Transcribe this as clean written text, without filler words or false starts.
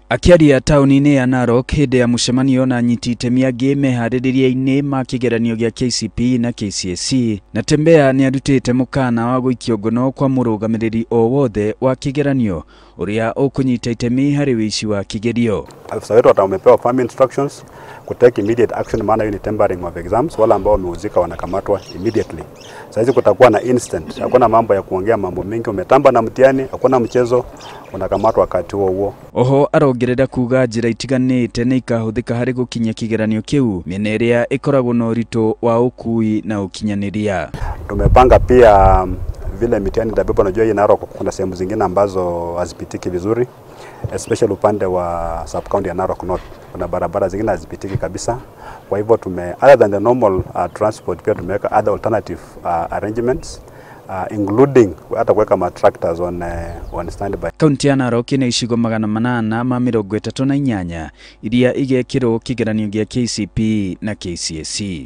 Akiaria tauni-ini ya Narok hindi ya mucemanio na anyiti itemi angĩ mehaririria-ini ma kigeranio gĩa KCPE na KCSE, Natembea ni arutĩte mũkana wa gũikio ngono kwa mũrũgamĩrĩri o wothe wa kigeranio ũrĩa ũkũnyita itemi harĩ ũici wa kigerio. Afisa wetu wamepewa firm instructions to take immediate action maana hiyo ni tempering of exams, wala ambao wamehusika wanakamatwa immediately. Sasa kutakuwa na instant, hakuna mambo ya kuongea mambo mengi, umetamba na mtihani, hakuna mchezo, unakamatwa wakati huo. Oho arongerera kuuga njira itiganĩte nĩ ikahuthĩka harĩ gũkinyia kigeranio kĩu mĩena ĩrĩa ĩkoragwo na ũritũ wa ũkui na ũkinyanĩria. Tumepanga pia vile mitihani itabebwa. Unajua hii Narok kuna sehemu zingine ambazo hazipitiki vizuri, especially upande wa sub county ya Narok North. Kuna barabara zingine hazipitiki kabisa. Kwa hivyo other than the normal transport pia tumeweka other alternative arrangements, including hata kuweka tractors on standby. Kaunti ya Narok ina icigo 838 iria igekirwo kigeranio gĩa KCPE na KCSE.